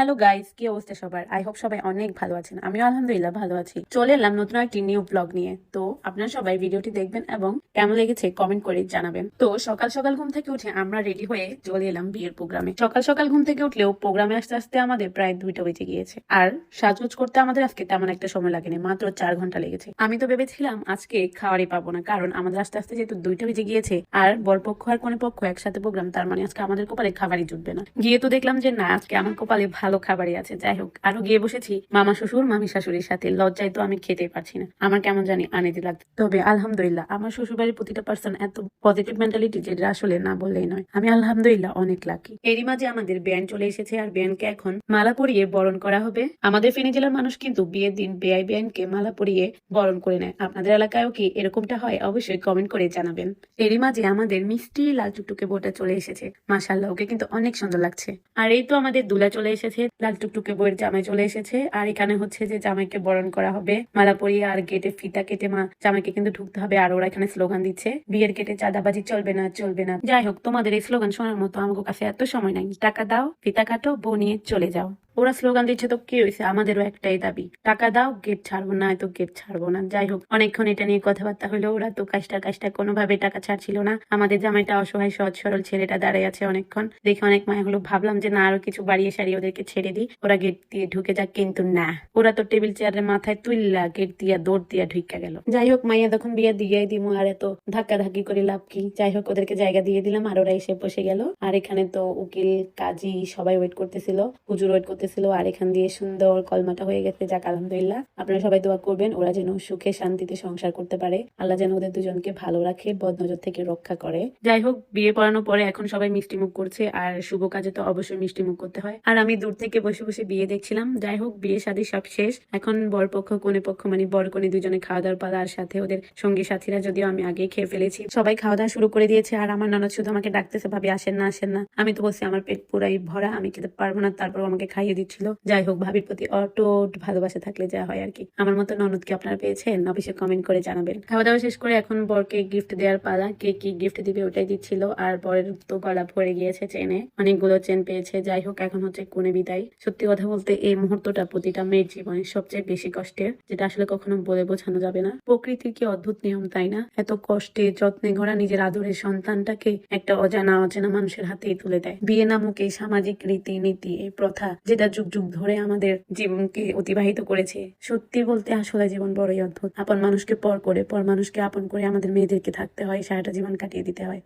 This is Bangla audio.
হ্যালো গাইস, কি অবস্থা সবার? আই হোপ সবাই অনেক ভালো আছেন। আমিও আলহামদুলিল্লাহ ভালো আছি। চলে এলাম নতুন একটি নিউ ব্লগ নিয়ে। তো আপনারা সবাই ভিডিওটি দেখবেন এবং কেমন লেগেছে কমেন্ট করে জানাবেন। তো সকাল সকাল ঘুম থেকে উঠে আমরা রেডি হয়ে চলে এলাম বিয়ের প্রোগ্রামে। সকাল সকাল ঘুম থেকে উঠলেও প্রোগ্রামে আসতে আসতে আমাদের প্রায় 2টা বেজে গিয়েছে। আর সাজগোজ করতে আমাদের আজকে তেমন একটা সময় লাগেনি, মাত্র 4 ঘন্টা লেগেছে। আমি তো ভেবেছিলাম আজকে খাওয়ারই পাবো না, কারণ আমাদের আস্তে আস্তে যেহেতু 2টা বেজে গিয়েছে আর বরপক্ষ আর কনেপক্ষ একসাথে প্রোগ্রাম, তার মানে আজকে আমাদের কপালে খাবারই জুটবে না। গিয়ে তো দেখলাম যে না, আজকে আমার কপালে ভালো খাবারই আছে। যাই হোক, আরো গিয়ে বসেছি মামা শ্বশুর মামি শাশুড়ির সাথে। লজ্জায় তো আমি খেতেই পারছি না, আমার কেমন জানি আনেদি লাগছে। তবে আলহামদুলিল্লাহ আমার শ্বশুর বাড়ির প্রতিটা পার্সন এত পজিটিভ মেন্টালিটি, যেটা আসলে না বললেই নয়। আমি আলহামদুলিল্লাহ অনেক লাকি। এরই মাঝে আমাদের ব্যান্ড চলে এসেছে আর ব্যান্ডকে এখন মালা পরিয়ে বরণ করা হবে। আমাদের ফেনী জেলার মানুষ কিন্তু বিয়ের দিন বেআই ব্যান্ডকে মালা পরিয়ে বরণ করে নেয়। আপনাদের এলাকায়ও কি এরকমটা হয়? অবশ্যই কমেন্ট করে জানাবেন। এরই মাঝে আমাদের মিষ্টি লাল টুকটুকে বউটা চলে এসেছে। মাশাআল্লাহ, ওকে কিন্তু অনেক সুন্দর লাগছে। আর এই তো আমাদের দুলা চলে এসেছে, লাল টুকটুকে বউয়ের জামাই চলে এসেছে। আর এখানে হচ্ছে যে জামাইকে বরণ করা হবে মালা পরিয়ে, আর গেটে ফিতা কেটে জামাইকে কিন্তু ঢুকতে হবে। আর ওরা এখানে স্লোগান দিচ্ছে, বিয়ের গেটে চাঁদাবাজি চলবে না, চলবে না। যাই হোক, তোমাদের এই স্লোগান শোনার মতো আমার কাছে এত সময় নাই। টাকা দাও, ফিতা কাটো, বউ নিয়ে চলে যাও। ওরা স্লোগান দিচ্ছে তো কি হয়েছে, আমাদেরও একটাই দাবি, টাকা দাও, গেট ছাড়বো না, তো গেট ছাড়বো না। যাই হোক, অনেকক্ষণ এটা নিয়ে কথাবার্তা হলো। ওরা তো কাজটা কোনোভাবে টাকা ছাড়ছিল না। আমাদের জামাইটা অসহায় সহজ সরল ছেলেটা দাঁড়ায় আছে অনেকক্ষণ, দেখে অনেক মায়া হলো। ভাবলাম যে না, আরো কিছু বাড়িয়ে সারিয়ে ওদেরকে ছেড়ে দিই, ওরা গেট দিয়ে ঢুকে যাক। কিন্তু না, ওরা তো টেবিল চেয়ারের মাথায় তুললা গেট দিয়া দৌড় দিয়া ঢুকে গেল। যাই হোক, মাইয়া তখন বিয়ে দিয়ে দিমু, আর এত ধাক্কা ধাক্কি করে লাভ কি। যাই হোক, ওদেরকে জায়গা দিয়ে দিলাম আর ওরা এসে বসে গেল। আর এখানে তো উকিল কাজী সবাই ওয়েট করতেছিল, হুজুর ওয়েট করতেছিল। আর এখান দিয়ে সুন্দর কলমাটা হয়ে গেছে। যাক আলহামদুলিল্লাহ, আপনারা সবাই দোয়া করবেন ওরা যেন সুখে শান্তিতে সংসার করতে পারে। আল্লাহ যেন ওদের দুজনকে ভালো রাখে, বদনজর থেকে রক্ষা করে। যাই হোক, বিয়ে পড়ানোর পরে এখন সবাই মিষ্টি মুখ করছে, আর শুভ কাজে তো অবশ্যই মিষ্টি মুখ করতে হয়। আর আমি দূর থেকে বসে বসে বিয়ে দেখছিলাম। যাই হোক, বিয়ে শাদী সব শেষ। এখন বর পক্ষ কনে পক্ষ মানে বর কনে দুজনে খাওয়া দাওয়ার পালা, আর সাথে ওদের সঙ্গী সাথীরা, যদিও আমি আগেই খেয়ে ফেলেছি। সবাই খাওয়া দাওয়া শুরু করে দিয়েছে। আর আমার ননদ শুধু আমাকে ডাকতেছে, ভাবি আসেন না আসেন না। আমি তো বলছি আমার পেট পুরাই ভরা, আমি খেতে পারবো না, তারপর আমাকে খাইয়ে দিচ্ছিল। যাই হোক, ভাবির প্রতি অটুট ভালোবাসা থাকলে যা হয় আর কি। আমার মতো ননদ কি আপনারা পেয়েছেন? অবশ্যই কমেন্ট করে জানাবেন। খাওয়া দাওয়া শেষ করে এখন বরকে গিফট দেওয়ার পালা। কে কি গিফট দিবে ওটাই দিচ্ছিল। আর বরের তো গলা ভরে গিয়েছে চেনে, অনেকগুলো চেন পেয়েছে। যাই হোক, এখন হচ্ছে কোণে বিদায়। সত্যি কথা বলতে এই মুহূর্তটা প্রতিটা মেয়ের জীবনে সবচেয়ে বেশি কষ্টের, যেটা আসলে কখনো বলে বোঝানো যাবে না। প্রকৃতির কি অদ্ভুত নিয়ম, তাই না? এত কষ্টে যত্নে গড়া নিজের আদরের সন্তানটাকে একটা অজানা মানুষের হাতেই তুলে দেয়। বিয়ে নামক এই সামাজিক রীতি নীতি, এই প্রথা, যেটা যুগ যুগ ধরে আমাদের জীবনকে অতিবাহিত করেছে। সত্যি বলতে আসলে জীবন বড়ই অদ্ভুত। আপন মানুষকে পর করে, পর মানুষকে আপন করে আমাদের মেয়েদেরকে থাকতে হয়, সারাটা জীবন কাটিয়ে দিতে হয়।